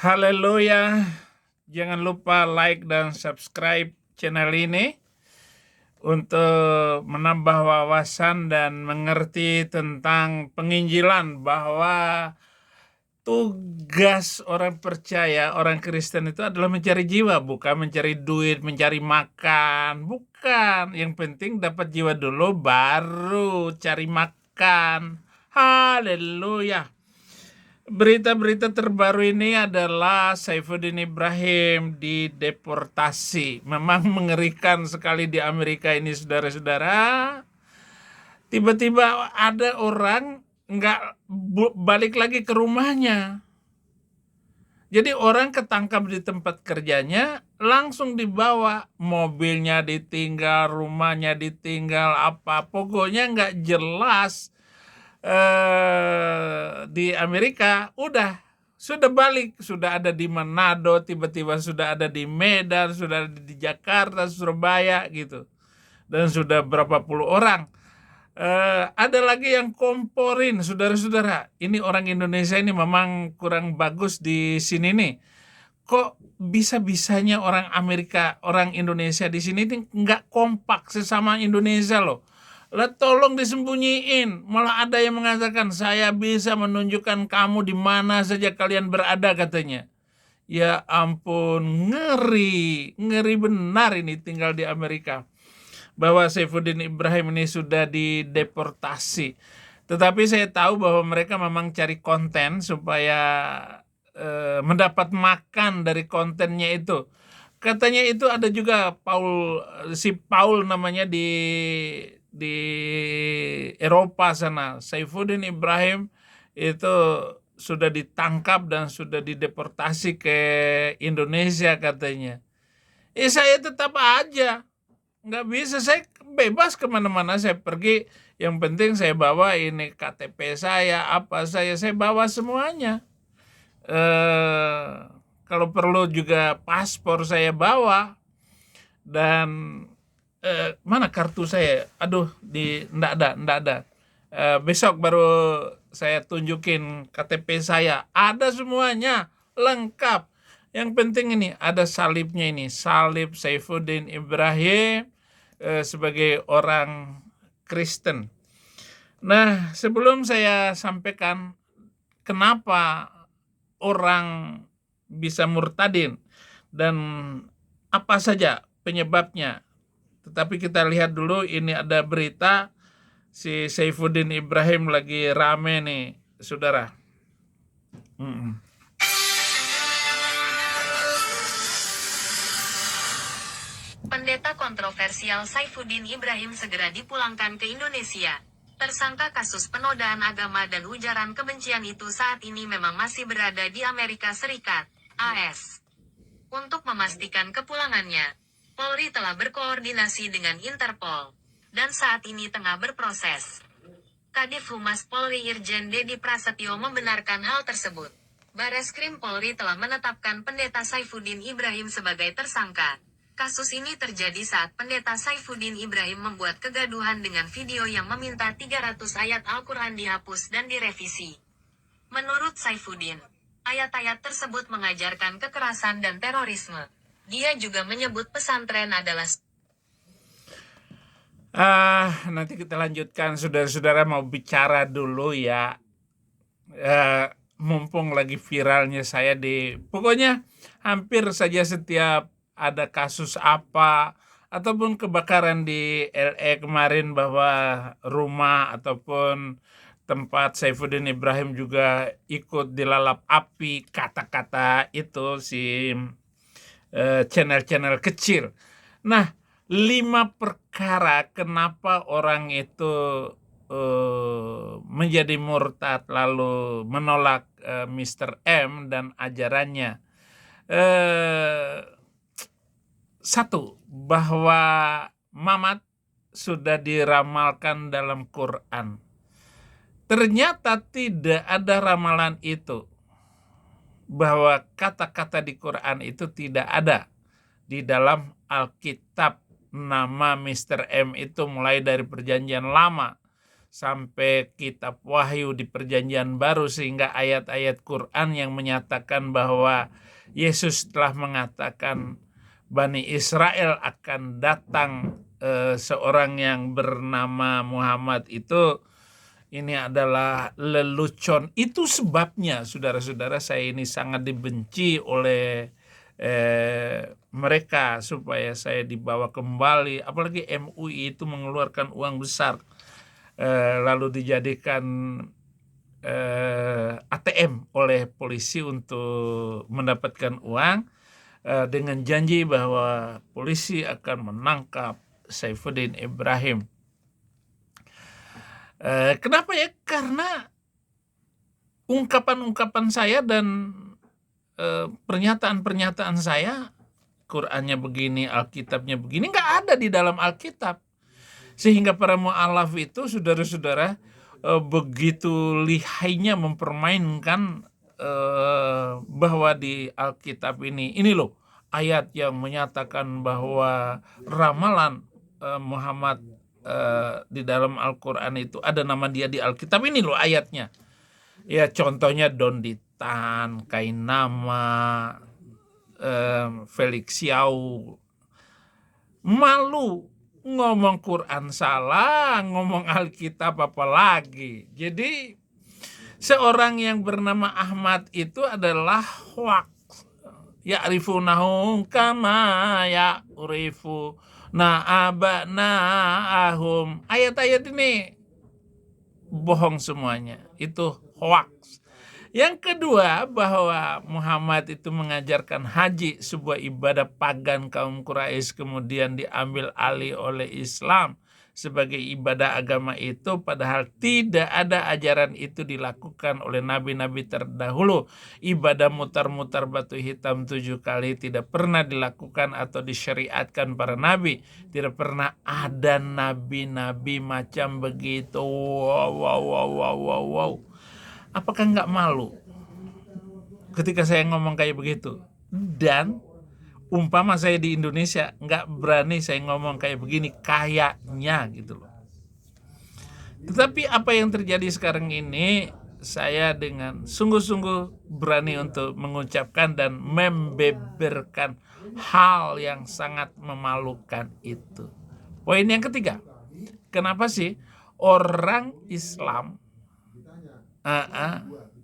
Haleluya. Jangan lupa like dan subscribe channel ini untuk menambah wawasan dan mengerti tentang penginjilan, bahwa tugas orang percaya, orang Kristen itu adalah mencari jiwa, bukan mencari duit, mencari makan. Bukan. Yang penting dapat jiwa dulu, baru cari makan. Haleluya. Berita-berita terbaru ini adalah Saifuddin Ibrahim dideportasi. Memang mengerikan sekali di Amerika ini, saudara-saudara. Tiba-tiba ada orang nggak balik lagi ke rumahnya. Jadi orang ketangkap di tempat kerjanya, langsung dibawa, mobilnya ditinggal, rumahnya ditinggal, apa pokoknya nggak jelas. Di Amerika sudah balik, sudah ada di Manado, tiba-tiba sudah ada di Medan, sudah ada di Jakarta, Surabaya gitu, dan sudah berapa puluh orang. Ada lagi yang komporin, saudara-saudara. Ini orang Indonesia ini memang kurang bagus di sini nih. Kok bisa-bisanya orang Amerika, orang Indonesia di sini nggak kompak sesama Indonesia loh. Lah tolong disembunyiin. Malah ada yang mengatakan, saya bisa menunjukkan kamu di mana saja kalian berada, katanya. Ya ampun, ngeri benar ini tinggal di Amerika. Bahwa Saifuddin Ibrahim ini sudah dideportasi. Tetapi saya tahu bahwa mereka memang cari konten supaya mendapat makan dari kontennya itu. Katanya itu ada juga Paul namanya di Eropa sana. Saifuddin Ibrahim itu sudah ditangkap dan sudah dideportasi ke Indonesia katanya. Saya tetap aja nggak bisa, saya bebas kemana-mana saya pergi. Yang penting saya bawa ini KTP saya, apa saya bawa semuanya. Kalau perlu juga paspor saya bawa. Dan mana kartu saya? Aduh, nggak ada. Besok baru saya tunjukin KTP saya. Ada semuanya, lengkap. Yang penting ini ada salibnya, ini salib Saifuddin Ibrahim sebagai orang Kristen. Nah, sebelum saya sampaikan kenapa orang bisa murtadin dan apa saja penyebabnya, tetapi kita lihat dulu, ini ada berita si Saifuddin Ibrahim lagi rame nih, saudara. Pendeta kontroversial Saifuddin Ibrahim segera dipulangkan ke Indonesia. Tersangka kasus penodaan agama dan ujaran kebencian itu saat ini memang masih berada di Amerika Serikat, AS. Untuk memastikan kepulangannya, Polri telah berkoordinasi dengan Interpol, dan saat ini tengah berproses. Kadif Humas Polri Irjen Dedi Prasetyo membenarkan hal tersebut. Bareskrim Polri telah menetapkan Pendeta Saifuddin Ibrahim sebagai tersangka. Kasus ini terjadi saat Pendeta Saifuddin Ibrahim membuat kegaduhan dengan video yang meminta 300 ayat Al-Quran dihapus dan direvisi. Menurut Saifuddin, ayat-ayat tersebut mengajarkan kekerasan dan terorisme. Dia juga menyebut pesantren adalah... Nanti kita lanjutkan, saudara-saudara. Mau bicara dulu ya. Mumpung lagi viralnya saya pokoknya hampir saja setiap ada kasus apa ataupun kebakaran di LA kemarin, bahwa rumah ataupun tempat Saifuddin Ibrahim juga ikut dilalap api, kata-kata itu si channel-channel kecil. Nah, 5 perkara kenapa orang itu menjadi murtad lalu menolak Mr. M dan ajarannya. 1, bahwa Mamat sudah diramalkan dalam Quran. Ternyata tidak ada ramalan itu, bahwa kata-kata di Quran itu tidak ada di dalam Alkitab. Nama Mr. M itu mulai dari Perjanjian Lama sampai kitab Wahyu di Perjanjian Baru, sehingga ayat-ayat Quran yang menyatakan bahwa Yesus telah mengatakan Bani Israel akan datang seorang yang bernama Muhammad itu, ini adalah lelucon. Itu sebabnya saudara-saudara saya ini sangat dibenci oleh mereka supaya saya dibawa kembali, apalagi MUI itu mengeluarkan uang besar lalu dijadikan ATM oleh polisi untuk mendapatkan uang dengan janji bahwa polisi akan menangkap Saifuddin Ibrahim. Kenapa ya? Karena ungkapan-ungkapan saya dan pernyataan-pernyataan saya, Qurannya begini, Alkitabnya begini, nggak ada di dalam Alkitab. Sehingga para mu'alaf itu, saudara-saudara, begitu lihainya mempermainkan bahwa di Alkitab ini loh ayat yang menyatakan bahwa ramalan Muhammad di dalam Al-Quran itu ada nama dia di Alkitab, ini loh ayatnya. Ya contohnya Donditan, Kainama, Felix Xiao. Malu ngomong Quran salah, ngomong Alkitab apalagi. Jadi seorang yang bernama Ahmad itu adalah hoax. Ya'rifunahu kama ya'rifu na'abna'ahum. Ayat-ayat ini bohong semuanya. Itu hoax. Yang kedua, bahwa Muhammad itu mengajarkan haji, sebuah ibadah pagan kaum Quraisy, kemudian diambil alih oleh Islam sebagai ibadah agama itu, padahal tidak ada ajaran itu dilakukan oleh nabi-nabi terdahulu. Ibadah mutar-mutar batu hitam 7 kali tidak pernah dilakukan atau disyariatkan para nabi. Tidak pernah ada nabi-nabi macam begitu. Wow. Apakah nggak malu ketika saya ngomong kayak begitu? Dan umpama saya di Indonesia, nggak berani saya ngomong kayak begini, kayaknya gitu loh. Tetapi apa yang terjadi sekarang ini, saya dengan sungguh-sungguh berani untuk mengucapkan dan membeberkan hal yang sangat memalukan itu. Poin yang ketiga, kenapa sih orang Islam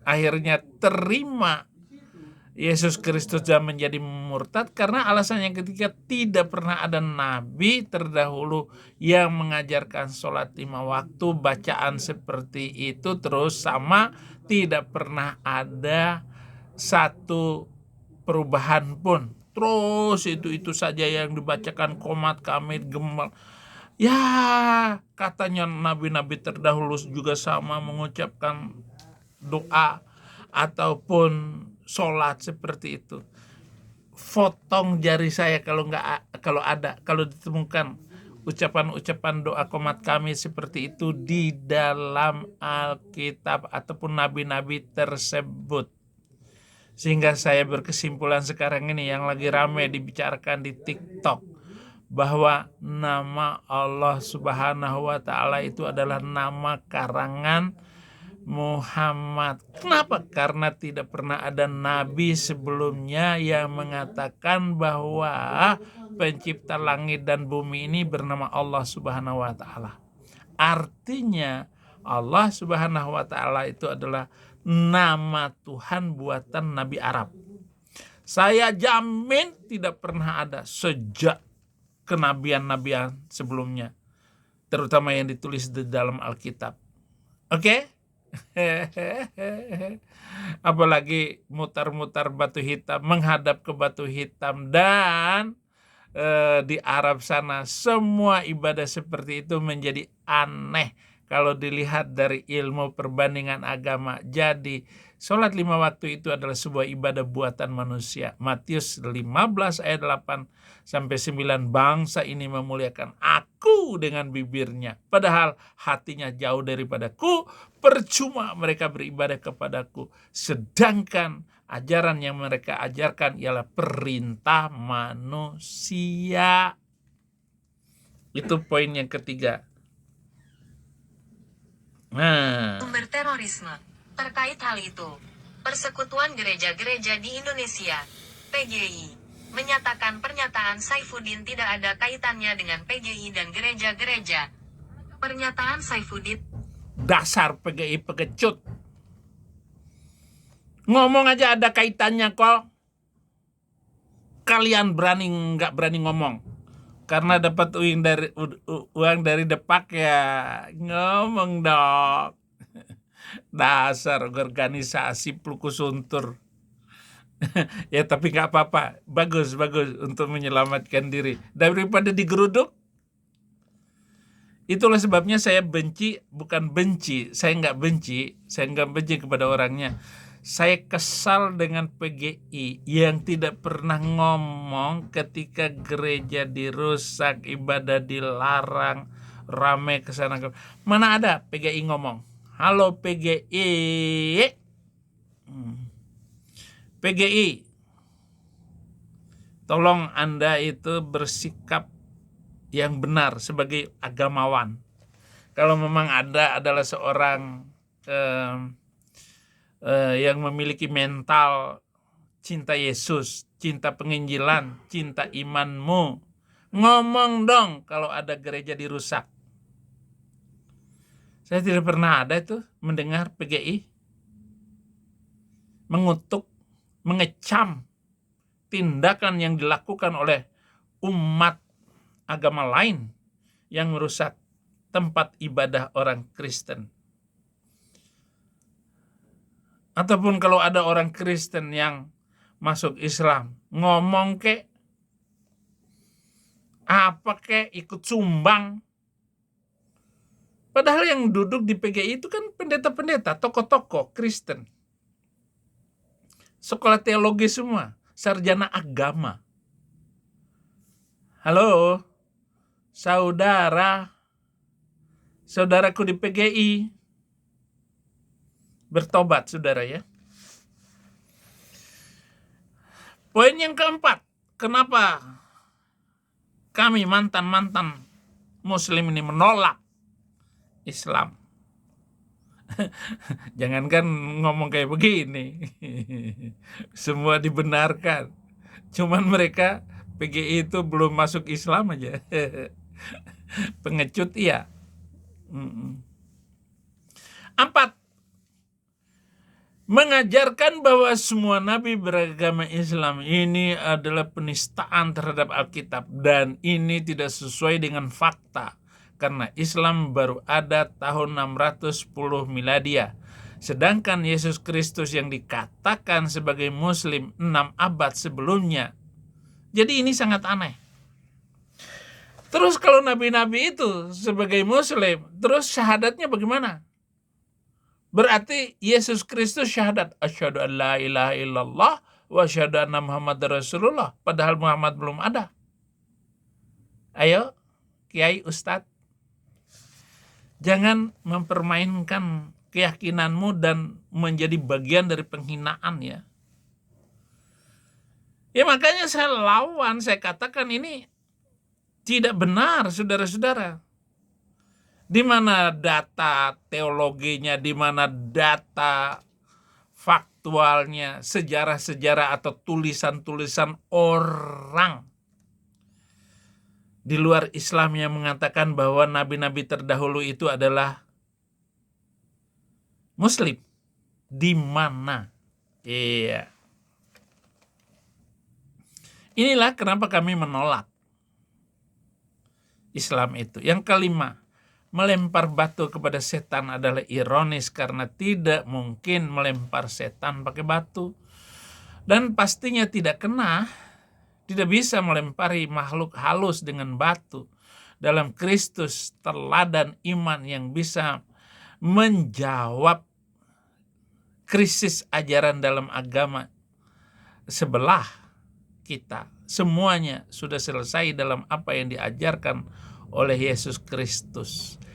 akhirnya terima Yesus Kristus dan menjadi murtad? Karena alasan yang ketiga, tidak pernah ada nabi terdahulu yang mengajarkan sholat 5 waktu, bacaan seperti itu terus sama, tidak pernah ada satu perubahan pun. Terus itu saja yang dibacakan, qomat, kamit, gemal. Ya, katanya nabi-nabi terdahulu juga sama mengucapkan doa ataupun sholat seperti itu. Potong jari saya kalau ditemukan ucapan-ucapan doa qomat kami seperti itu di dalam Alkitab ataupun nabi-nabi tersebut. Sehingga saya berkesimpulan sekarang ini yang lagi ramai dibicarakan di TikTok, bahwa nama Allah Subhanahu wa Ta'ala itu adalah nama karangan Muhammad. Kenapa? Karena tidak pernah ada nabi sebelumnya yang mengatakan bahwa pencipta langit dan bumi ini bernama Allah Subhanahu wa Ta'ala. Artinya Allah Subhanahu wa Ta'ala itu adalah nama Tuhan buatan Nabi Arab. Saya jamin tidak pernah ada sejak kenabian-nabian sebelumnya, terutama yang ditulis di dalam Alkitab. Oke? Apalagi mutar-mutar batu hitam, menghadap ke batu hitam, dan di Arab sana semua ibadah seperti itu menjadi aneh kalau dilihat dari ilmu perbandingan agama. Jadi sholat 5 waktu itu adalah sebuah ibadah buatan manusia. Matius 15 ayat 8 sampai 9, bangsa ini memuliakan aku dengan bibirnya, padahal hatinya jauh daripadaku. Percuma mereka beribadah kepadaku, sedangkan ajaran yang mereka ajarkan ialah perintah manusia. Itu poin yang ketiga. Nah, Sumber terorisme. Terkait hal itu, Persekutuan Gereja-Gereja di Indonesia, PGI, menyatakan pernyataan Saifuddin tidak ada kaitannya dengan PGI dan gereja-gereja. Pernyataan Saifuddin dasar PGI pengecut. Ngomong aja ada kaitannya kok. Kalian nggak berani ngomong. Karena dapat uang dari Depak ya ngomong dong. Dasar organisasi Plukus Untur. Ya tapi nggak apa-apa. Bagus untuk menyelamatkan diri. Daripada digeruduk. Itulah sebabnya saya benci, bukan benci. Saya nggak benci kepada orangnya. Saya kesal dengan PGI yang tidak pernah ngomong ketika gereja dirusak, ibadah dilarang, rame kesana. Mana ada PGI ngomong? Halo PGI. PGI, tolong Anda itu bersikap yang benar sebagai agamawan. Kalau memang Anda adalah seorang yang memiliki mental cinta Yesus, cinta penginjilan, cinta imanmu, ngomong dong kalau ada gereja dirusak. Saya tidak pernah ada itu mendengar PGI mengutuk, mengecam tindakan yang dilakukan oleh umat agama lain yang merusak tempat ibadah orang Kristen. Ataupun kalau ada orang Kristen yang masuk Islam, ngomong kek, apa kek, ikut sumbang. Padahal yang duduk di PGI itu kan pendeta-pendeta, tokoh-tokoh Kristen. Sekolah teologi semua, sarjana agama. Halo, saudaraku di PGI, bertobat saudara ya. Poin yang keempat, kenapa kami mantan-mantan Muslim ini menolak Islam? Jangankan ngomong kayak begini, semua dibenarkan. Cuman mereka PGI itu belum masuk Islam aja. Pengecut iya. 4. Mengajarkan bahwa semua nabi beragama Islam ini adalah penistaan terhadap Alkitab dan ini tidak sesuai dengan fakta karena Islam baru ada tahun 610 miladia. Sedangkan Yesus Kristus yang dikatakan sebagai Muslim 6 abad sebelumnya. Jadi ini sangat aneh. Terus kalau nabi-nabi itu sebagai Muslim, terus syahadatnya bagaimana? Berarti Yesus Kristus syahadat asyhadu an la ilaha illallah wa asyhadu anna Muhammadar Rasulullah, padahal Muhammad belum ada. Ayo, Kiai Ustadz, jangan mempermainkan keyakinanmu dan menjadi bagian dari penghinaan ya. Ya makanya saya lawan, saya katakan ini tidak benar saudara-saudara. Di mana data teologinya, di mana data faktualnya, sejarah-sejarah atau tulisan-tulisan orang di luar Islam yang mengatakan bahwa nabi-nabi terdahulu itu adalah Muslim. Di mana? Iya. Inilah kenapa kami menolak Islam itu. Yang kelima, melempar batu kepada setan adalah ironis karena tidak mungkin melempar setan pakai batu. Dan pastinya tidak bisa melempari makhluk halus dengan batu. Dalam Kristus teladan iman yang bisa menjawab krisis ajaran dalam agama sebelah kita. Semuanya sudah selesai dalam apa yang diajarkan oleh Yesus Kristus.